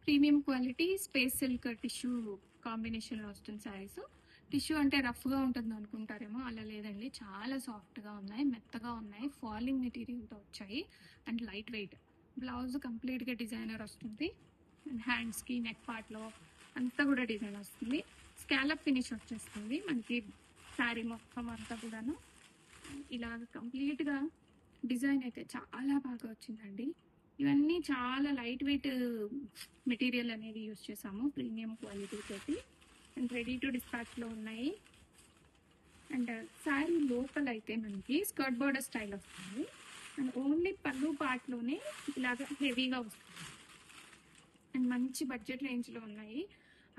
Premium quality space silk tissue కాంబినేషన్లో వస్తుంది saris. Tissue అంటే రఫ్గా ఉంటుంది అనుకుంటారేమో, అలా లేదండి. చాలా సాఫ్ట్గా ఉన్నాయి, మెత్తగా ఉన్నాయి, ఫాలింగ్ మెటీరియల్తో వచ్చాయి అండ్ లైట్ వెయిట్. బ్లౌజ్ కంప్లీట్గా డిజైనర్ వస్తుంది అండ్ హ్యాండ్స్కి నెక్ పార్ట్లో అంతా కూడా డిజైన్ వస్తుంది. స్కాలప్ ఫినిష్ వచ్చేస్తుంది మనకి శారీ మొత్తం అంతా కూడాను. ఇలాగ కంప్లీట్గా డిజైన్ అయితే చాలా బాగా వచ్చిందండి. ఇవన్నీ చాలా లైట్ వెయిట్ మెటీరియల్ అనేది యూజ్ చేసాము, ప్రీమియం క్వాలిటీ తోటి అండ్ రెడీ టు డిస్పాచ్లో ఉన్నాయి. అండ్ శారీ లోపల అయితే మనకి స్కర్ట్ బోర్డర్ స్టైల్ వస్తుంది అండ్ ఓన్లీ పళ్ళు పార్ట్లోనే ఇలాగ హెవీగా వస్తుంది అండ్ మంచి బడ్జెట్ రేంజ్లో ఉన్నాయి.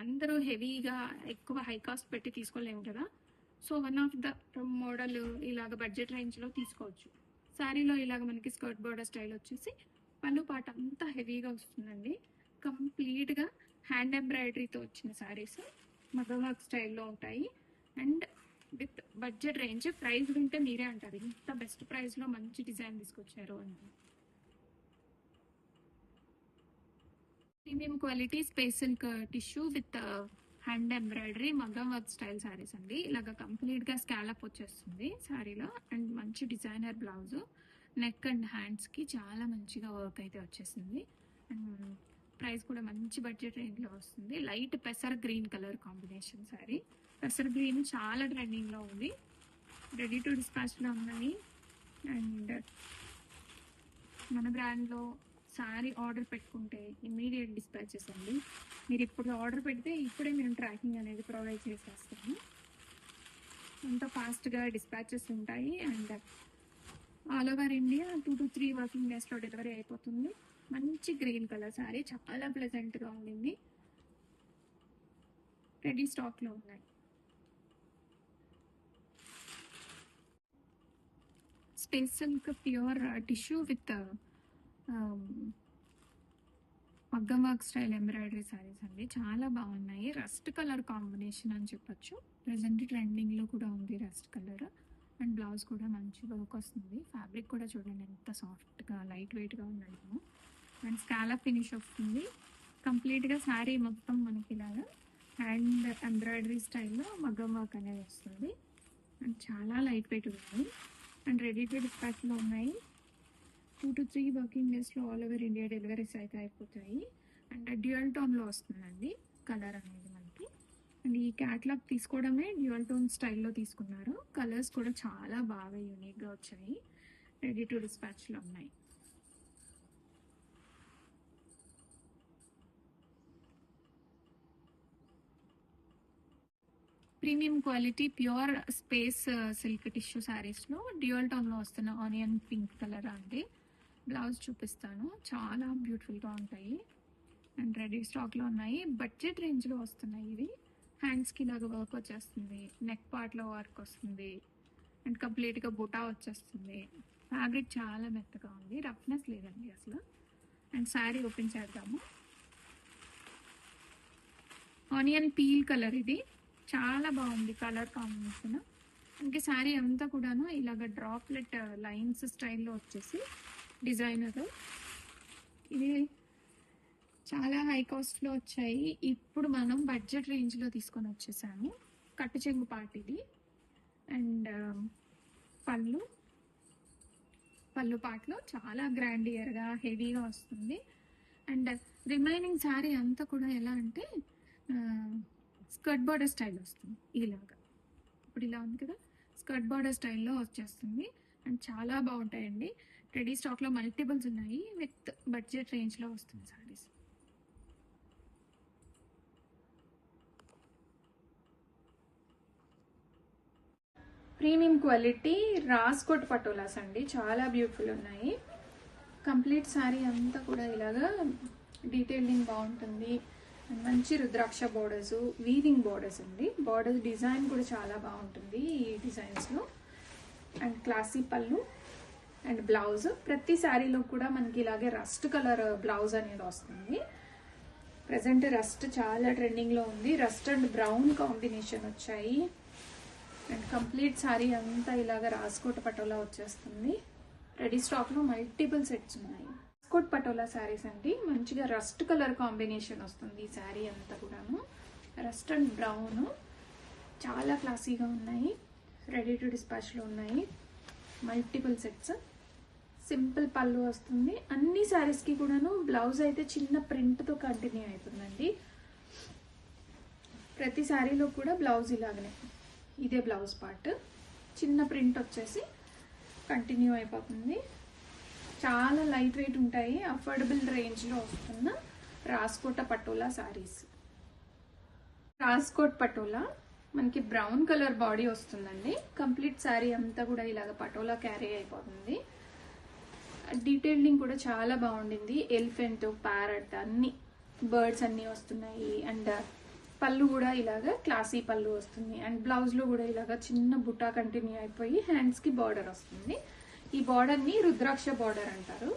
అందరూ హెవీగా ఎక్కువ హై కాస్ట్ పెట్టి తీసుకోలేము కదా, so one of the model ఇలాగ బడ్జెట్ రేంజ్లో తీసుకోవచ్చు. శారీలో ఇలాగ మనకి స్కర్ట్ బోర్డర్ స్టైల్ వచ్చేసి పళ్ళు పాట అంతా హెవీగా వస్తుందండి. కంప్లీట్గా హ్యాండ్ ఎంబ్రాయిడరీతో వచ్చిన శారీస్ మగ్గం వర్క్ స్టైల్లో ఉంటాయి and with budget range. Price వింటే మీరే అంటారు ఇంత బెస్ట్ ప్రైస్లో మంచి డిజైన్ తీసుకొచ్చారు అని. Premium quality space silk tissue with hand embroidery మగ్గం వర్క్ స్టైల్ శారీస్ అండి. ఇలాగ కంప్లీట్గా స్కాలప్ వచ్చేస్తుంది శారీలో అండ్ మంచి డిజైనర్ బ్లౌజ్. నెక్ అండ్ హ్యాండ్స్కి చాలా మంచిగా వర్క్ అయితే వచ్చేసింది అండ్ ప్రైస్ కూడా మంచి బడ్జెట్ రేంజ్లో వస్తుంది. లైట్ పెసర్ గ్రీన్ కలర్ కాంబినేషన్ శారీ. పెసర్ గ్రీన్ చాలా ట్రెండింగ్లో ఉంది, రెడీ టు డిస్పాచ్లో ఉన్నాయి. అండ్ మన బ్రాండ్లో శారీ ఆర్డర్ పెట్టుకుంటే ఇమ్మీడియట్ డిస్పాచెస్ అండి. మీరు ఇప్పుడు ఆర్డర్ పెడితే ఇప్పుడే మేము ట్రాకింగ్ అనేది ప్రొవైడ్ చేసేస్తాము. అంత ఫాస్ట్గా డిస్పాచెస్ ఉంటాయి and all over India 2 to 3 working డేస్లో డెలివరీ అయిపోతుంది. మంచి గ్రీన్ కలర్ శారీ, చాలా ప్లెజెంట్గా ఉండింది. రెడీ స్టాక్లో ఉన్నాయి. Space silk pure tissue with మగ్గం వర్క్ స్టైల్ ఎంబ్రాయిడరీ శారీస్ అండి. చాలా బాగున్నాయి. రస్ట్ కలర్ కాంబినేషన్ అని చెప్పచ్చు. ప్రజెంట్ ట్రెండింగ్లో కూడా ఉంది రస్ట్ కలర్ అండ్ బ్లౌజ్ కూడా మంచి వర్క్ వస్తుంది. ఫ్యాబ్రిక్ కూడా చూడండి ఎంత సాఫ్ట్గా లైట్ వెయిట్గా ఉన్నాయేమో అండ్ స్కాలప్ ఫినిష్ వస్తుంది. కంప్లీట్గా శారీ మొత్తం మనకి ఇలాగా హ్యాండ్ ఎంబ్రాయిడరీ స్టైల్లో మగ్గం వర్క్ అనేది వస్తుంది అండ్ చాలా లైట్ వెయిట్ ఉన్నాయి అండ్ రెడీ టు డిస్పాచ్లో ఉన్నాయి. 2 to 3 వర్కింగ్ డేస్లో ఆల్ ఓవర్ ఇండియా డెలివరీస్ అయితే అయిపోతాయి అండ్ డ్యూయల్ టోన్లో వస్తుందండి కలర్ అనేది మనకి. అండ్ ఈ క్యాట్లాగ్ తీసుకోవడమే డ్యూయల్ టోన్ స్టైల్లో తీసుకున్నారు. కలర్స్ కూడా చాలా బాగా యూనిక్గా వచ్చాయి, రెడీ టు డిస్పాచ్లో ఉన్నాయి. Premium quality pure space silk tissue శారీస్లో డ్యూయల్ టోన్లో వస్తున్న ఆనియన్ పింక్ కలర్ అండి. బ్లౌజ్ చూపిస్తాను, చాలా బ్యూటిఫుల్గా ఉంటాయి అండ్ రెడీ స్టాక్లో ఉన్నాయి. బడ్జెట్ రేంజ్లో వస్తున్నాయి ఇవి. హ్యాండ్స్కి ఇలాగ వర్క్ వచ్చేస్తుంది, నెక్ పార్ట్లో వర్క్ వస్తుంది అండ్ కంప్లీట్గా బుటా వచ్చేస్తుంది. ఫ్యాబ్రిక్ చాలా మెత్తగా ఉంది, రఫ్నెస్ లేదండి అసలు. అండ్ శారీ ఓపెన్ చేద్దాము. ఆనియన్ పీల్ కలర్ ఇది, చాలా బాగుంది కలర్ కాంబినేషన్. ఇంకే శారీ అంతా కూడాను ఇలాగ డ్రాప్లెట్ లైన్స్ స్టైల్లో వచ్చేసి డిజైనర్. ఇది చాలా హై కాస్ట్లో వచ్చాయి, ఇప్పుడు మనం బడ్జెట్ రేంజ్లో తీసుకొని వచ్చేసాము. కట్టు చెంగు పార్ట్ ఇది అండ్ పళ్ళు పార్ట్లో చాలా గ్రాండియర్గా హెవీగా వస్తుంది అండ్ రిమైనింగ్ శారీ అంతా కూడా ఎలా అంటే స్కర్ట్ బార్డర్ స్టైల్ వస్తుంది. ఇలాగా ఇప్పుడు ఇలా ఉంది కదా, స్కర్ట్ బార్డర్ స్టైల్లో వచ్చేస్తుంది అండ్ చాలా బాగుంటాయండి. రెడీ స్టాక్లో మల్టిపుల్స్ ఉన్నాయి, విత్ బడ్జెట్ రేంజ్లో వస్తుంది శారీస్. ప్రీమియం క్వాలిటీ రాస్కోట్ పటోలాస్ అండి, చాలా బ్యూటిఫుల్ ఉన్నాయి. కంప్లీట్ శారీ అంతా కూడా ఇలాగా డీటెయిలింగ్ బాగుంటుంది. మంచి రుద్రాక్ష బోర్డర్స్, వీవింగ్ బోర్డర్స్ అండి. బోర్డర్ డిజైన్ కూడా చాలా బాగుంటుంది ఈ డిజైన్స్లో అండ్ క్లాసీ పళ్ళు అండ్ బ్లౌజ్. ప్రతి శారీలో కూడా మనకి ఇలాగే రస్ట్ కలర్ బ్లౌజ్ అనేది వస్తుంది. ప్రజెంట్ రస్ట్ చాలా ట్రెండింగ్లో ఉంది, రస్ట్ అండ్ బ్రౌన్ కాంబినేషన్ వచ్చాయి అండ్ కంప్లీట్ శారీ అంతా ఇలాగ రాస్కోట్ పటోలా వచ్చేస్తుంది. రెడీ స్టాక్లో మల్టిపుల్ సెట్స్ ఉన్నాయి. కోట్ పటోలా శారీస్ అండి, మంచిగా రస్ట్ కలర్ కాంబినేషన్ వస్తుంది ఈ శారీ అంతా కూడాను. రస్ట్ అండ్ బ్రౌన్, చాలా క్లాసీగా ఉన్నాయి. రెడీ టు డిస్పాచ్లో ఉన్నాయి. Multiple sets. సింపుల్ పళ్ళు వస్తుంది. అన్ని శారీస్కి కూడాను బ్లౌజ్ అయితే చిన్న ప్రింట్తో కంటిన్యూ అవుతుందండి. ప్రతి శారీలో కూడా బ్లౌజ్ ఇలాగనే, ఇదే బ్లౌజ్ పార్ట్, చిన్న ప్రింట్ వచ్చేసి కంటిన్యూ అయిపోతుంది. చాలా లైట్ వెయిట్ ఉంటాయి. అఫోర్డబుల్ రేంజ్లో వస్తున్న రాజ్కోట్ పటోలా శారీస్. రాజ్కోట్ పటోలా మనకి బ్రౌన్ కలర్ బాడీ వస్తుందండి. కంప్లీట్ శారీ అంతా కూడా ఇలాగ పటోలా క్యారీ అయిపోతుంది. డీటెయిలింగ్ కూడా చాలా బాగుండింది. ఎలిఫెంట్, ప్యారెట్ అన్ని బర్డ్స్ అన్నీ వస్తున్నాయి. అండ్ పళ్ళు కూడా ఇలాగ క్లాసీ పళ్ళు వస్తుంది. అండ్ బ్లౌజ్లో కూడా ఇలాగ చిన్న బుట్టా కంటిన్యూ అయిపోయి హ్యాండ్స్కి బార్డర్ వస్తుంది. ఈ బార్డర్ని రుద్రాక్ష బార్డర్ అంటారు.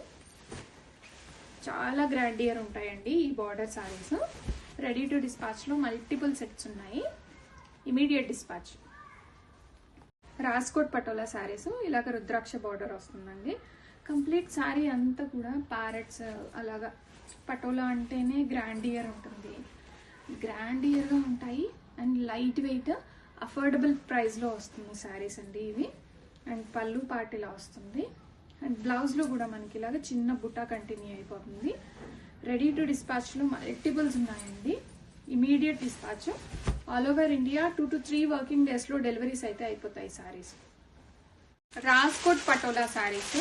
చాలా గ్రాండియర్ ఉంటాయండి ఈ బార్డర్ శారీస్. రెడీ టు డిస్పాచ్లో మల్టిపుల్ సెట్స్ ఉన్నాయి. Immediate dispatch. రాజ్కోట్ పటోలా శారీస్ ఇలాగ రుద్రాక్ష బార్డర్ వస్తుందండి. కంప్లీట్ శారీ అంతా కూడా ప్యారెట్స్ అలాగా. పటోలా అంటేనే గ్రాండియర్ ఉంటుంది, గ్రాండియర్గా ఉంటాయి. అండ్ లైట్ వెయిట్, అఫోర్డబుల్ ప్రైస్లో వస్తుంది శారీస్ అండి ఇవి. అండ్ పళ్ళు పార్ట్ ఇలా వస్తుంది. అండ్ బ్లౌజ్లో కూడా మనకి ఇలాగ చిన్న బుట్టా కంటిన్యూ అయిపోతుంది. రెడీ టు డిస్పాచ్లో మల్టిపుల్స్ ఉన్నాయండి. Immediate dispatch. All over India 2 to 3 working డేస్లో డెలివరీస్ అయితే అయిపోతాయి శారీస్. రాజ్కోట్ పటోలా శారీస్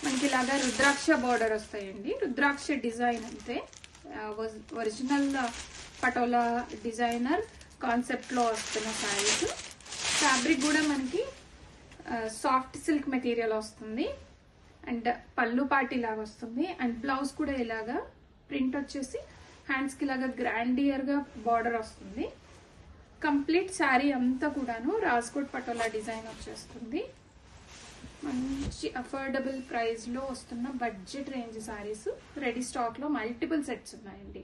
మనకి ఇలాగా రుద్రాక్ష బార్డర్ వస్తాయండి. రుద్రాక్ష డిజైన్ అంతే, ఒరిజినల్ పటోలా డిజైనర్ కాన్సెప్ట్లో వస్తున్న శారీస్. ఫ్యాబ్రిక్ కూడా మనకి సాఫ్ట్ సిల్క్ మెటీరియల్ వస్తుంది. అండ్ పళ్ళు పార్ట్ ఇలాగ వస్తుంది. అండ్ బ్లౌజ్ కూడా ఇలాగా ప్రింట్ వచ్చేసి హ్యాండ్స్కి ఇలాగా గ్రాండియర్గా బార్డర్ వస్తుంది. కంప్లీట్ శారీ అంతా కూడాను రాజ్కోట్ పటోలా డిజైన్ వచ్చేస్తుంది. మంచి అఫోర్డబుల్ ప్రైస్లో వస్తున్న బడ్జెట్ రేంజ్ శారీస్. రెడీ స్టాక్లో మల్టిపుల్ సెట్స్ ఉన్నాయండి.